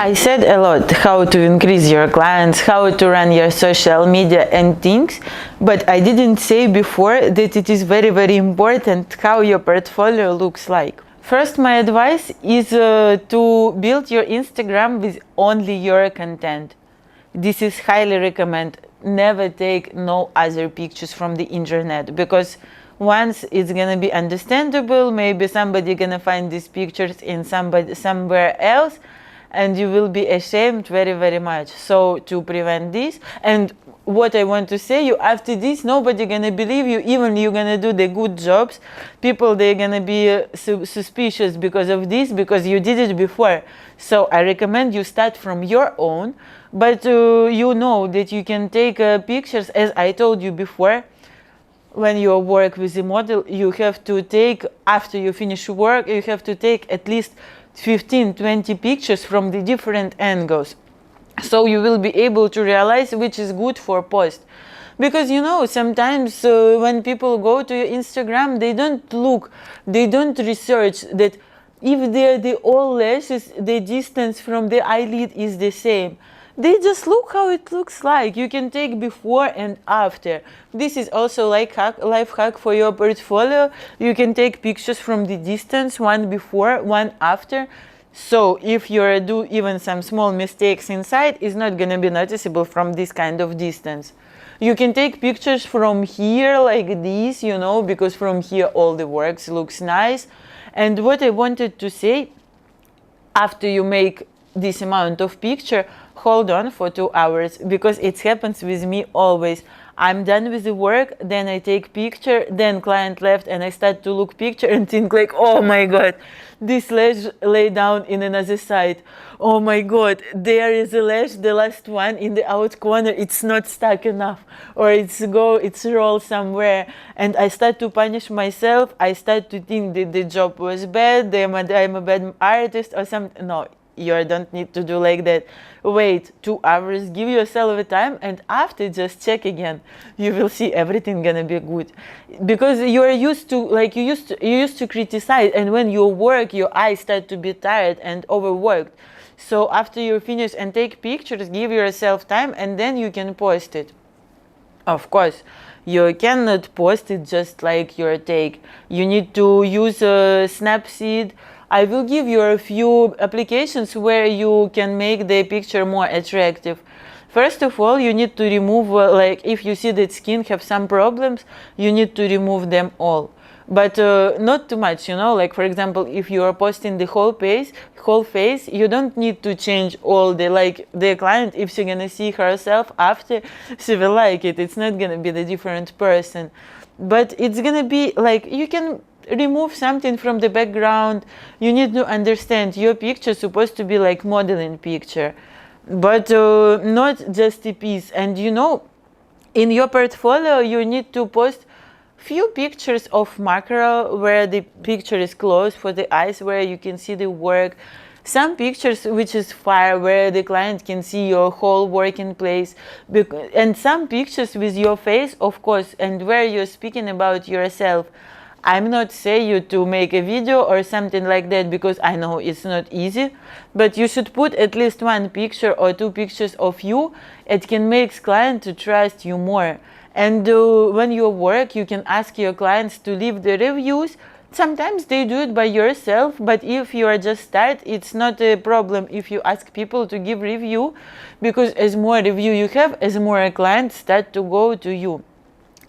I said a lot how to increase your clients, how to run your social media and things, but I didn't say before that it is very, very important how your portfolio looks like. First, my advice is to build your Instagram with only your content. This is highly recommend. Never take no other pictures from the internet, because once it's gonna be understandable, maybe somebody gonna find these pictures in somewhere else, and you will be ashamed very, very much. So to prevent this, and what I want to say you, after this nobody gonna believe you, even you're gonna do the good jobs, people they're gonna be suspicious because of this, because you did it before. So I recommend you start from your own, but you know that you can take pictures, as I told you before. When you work with a model, you have to take, after you finish work, you have to take at least 15-20 pictures from the different angles, so you will be able to realize which is good for post. Because you know, sometimes when people go to your Instagram, they don't research that if they're the all lashes, the distance from the eyelid is the same. They just look how it looks like. You can take before and after. This is also like life hack for your portfolio. You can take pictures from the distance, one before, one after. So if you do even some small mistakes inside, it's not gonna be noticeable from this kind of distance. You can take pictures from here like this, you know, because from here all the works looks nice. And what I wanted to say, after you make this amount of picture, hold on for 2 hours, because it happens with me always. I'm done with the work, then I take picture, then client left, and I start to look picture and think like, oh my god, this lash lay down in another side. Oh my god, there is a lash, the last one in the out corner, it's not stuck enough, or it's roll somewhere, and I start to punish myself. I start to think that the job was bad, I'm a bad artist or something. No, you don't need to do like that. Wait 2 hours, give yourself a time, and after just check again. You will see everything gonna be good, because you are used to, like, you used to criticize, and when you work, your eyes start to be tired and overworked. So after you finish and take pictures, give yourself time, and then you can post it. Of course, you cannot post it just like your take. You need to use Snapseed. I will give you a few applications where you can make the picture more attractive. First of all, you need to remove, like, if you see that skin have some problems, you need to remove them all. But not too much, you know, like, for example, if you are posting the whole face, you don't need to change all the, like, the client, if she's gonna see herself after, she will like it. It's not gonna be the different person. But it's gonna be, like, you can remove something from the background. You need to understand your picture is supposed to be like modeling picture, but not just a piece. And you know, in your portfolio, you need to post few pictures of macro where the picture is close for the eyes, where you can see the work. Some pictures which is fire, where the client can see your whole working place, and some pictures with your face, of course, and where you're speaking about yourself. I'm not saying you to make a video or something like that, because I know it's not easy, but you should put at least one picture or two pictures of you. It can make client to trust you more. And when you work, you can ask your clients to leave the reviews. Sometimes they do it by yourself, but if you are just start, it's not a problem if you ask people to give review, because as more review you have, as more clients start to go to you.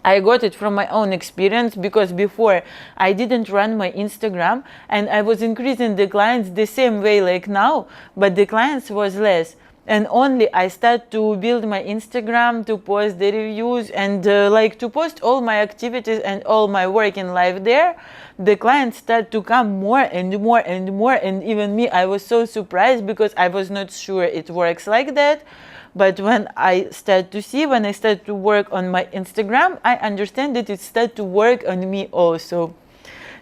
I got it from my own experience, because before I didn't run my Instagram, and I was increasing the clients the same way like now, but the clients was less. And only I start to build my Instagram, to post the reviews, and like to post all my activities and all my work in life there, the clients start to come more and more and more. And even me, I was so surprised, because I was not sure it works like that. But when I start to work on my Instagram, I understand that it start to work on me also.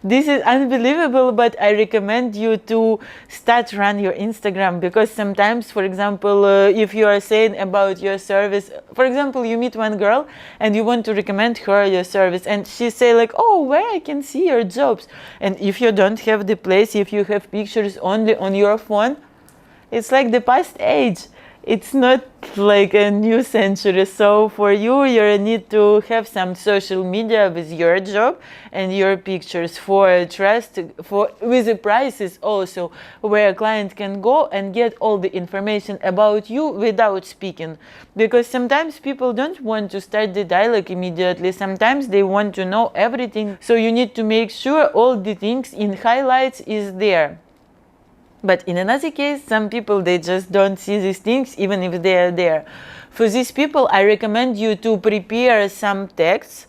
This is unbelievable, but I recommend you to start run your Instagram, because sometimes, for example, if you are saying about your service, for example, you meet one girl and you want to recommend her your service, and she say like, oh, where I can see your jobs. And if you don't have the place, if you have pictures only on your phone, It's like the past age. It's not like a new century. So for you, you need to have some social media with your job and your pictures for trust, for with the prices also, where a client can go and get all the information about you without speaking. Because sometimes people don't want to start the dialogue immediately. Sometimes they want to know everything. So you need to make sure all the things in highlights is there. But in another case, some people, they just don't see these things even if they are there. For these people, I recommend you to prepare some texts,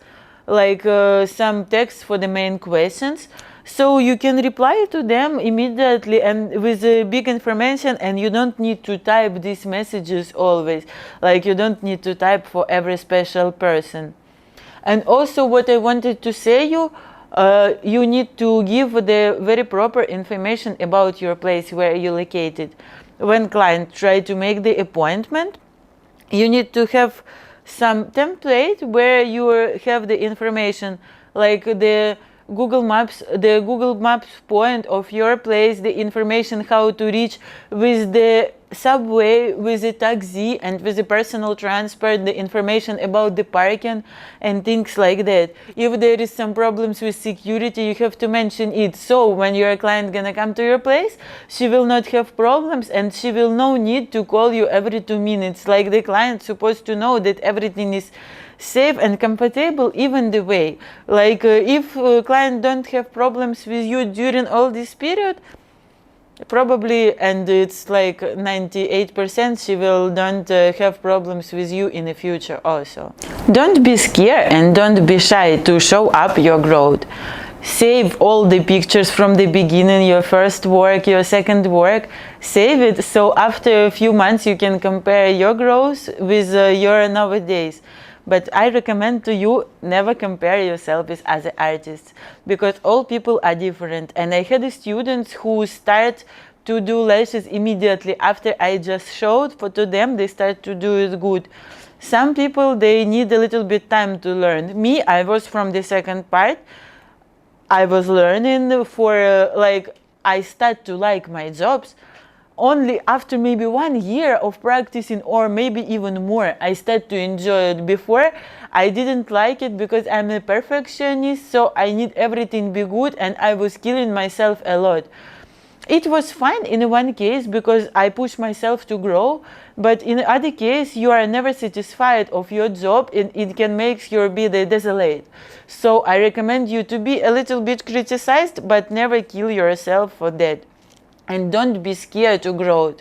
like some text for the main questions, so you can reply to them immediately and with big information, and you don't need to type these messages always. Like you don't need to type for every special person. And also what I wanted to say you need to give the very proper information about your place where you're located. When client try to make the appointment, you need to have some template where you have the information, like the Google Maps point of your place, the information how to reach with the subway, with the taxi, and with the personal transport, the information about the parking and things like that. If there is some problems with security, you have to mention it. So when your client gonna come to your place, she will not have problems and she will no need to call you every 2 minutes. Like the client supposed to know that everything is safe and compatible even the way. Like if client don't have problems with you during all this period, probably, and it's like 98%, she will don't have problems with you in the future also. Don't be scared and don't be shy to show up your growth. Save all the pictures from the beginning, your first work, your second work. Save it so after a few months you can compare your growth with your nowadays. But I recommend to you, never compare yourself with other artists, because all people are different. And I had students who start to do lashes immediately after I just showed to them, they start to do it good. Some people, they need a little bit time to learn. Me, I was from the second part. I was learning for I start to like my jobs only after maybe 1 year of practicing, or maybe even more. I start to enjoy it. Before, I didn't like it because I'm a perfectionist, so I need everything be good, and I was killing myself a lot. It was fine in one case because I push myself to grow, but in other case you are never satisfied of your job and it can make your be desolate. So I recommend you to be a little bit criticized, but never kill yourself for that. And don't be scared to grow.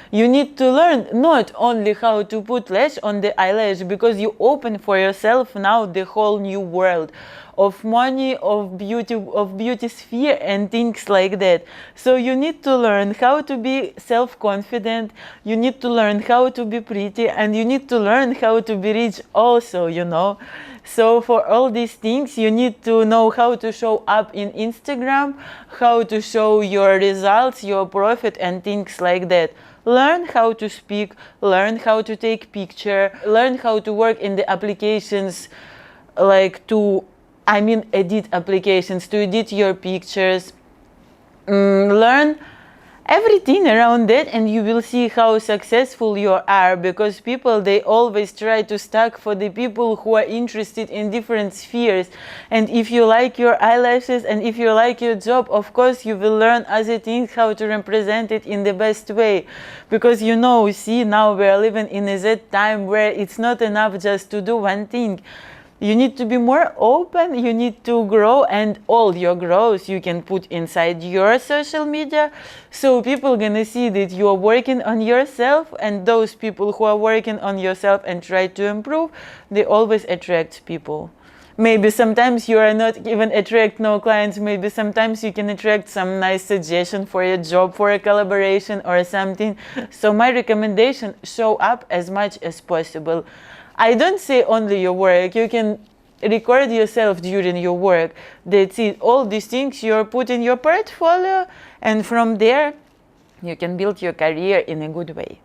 You need to learn not only how to put lash on the eyelash, because you open for yourself now the whole new world of money, of beauty sphere and things like that. So you need to learn how to be self-confident, you need to learn how to be pretty, and you need to learn how to be rich also, you know. So for all these things, you need to know how to show up in Instagram, how to show your results, your profit and things like that. Learn how to speak, learn how to take picture, learn how to work in the applications, like edit applications, to edit your pictures. Learn everything around that, and you will see how successful you are, because people, they always try to stuck for the people who are interested in different spheres. And if you like your eyelashes and if you like your job, of course you will learn other things, how to represent it in the best way. Because see, now we are living in that time where it's not enough just to do one thing. You need to be more open, you need to grow, and all your growth you can put inside your social media, so people gonna see that you are working on yourself, and those people who are working on yourself and try to improve, they always attract people. Maybe sometimes you are not even attract no clients, maybe sometimes you can attract some nice suggestion for a job, for a collaboration or something. So my recommendation, show up as much as possible. I don't say only your work, you can record yourself during your work. That's it. All these things you're put in your portfolio, and from there you can build your career in a good way.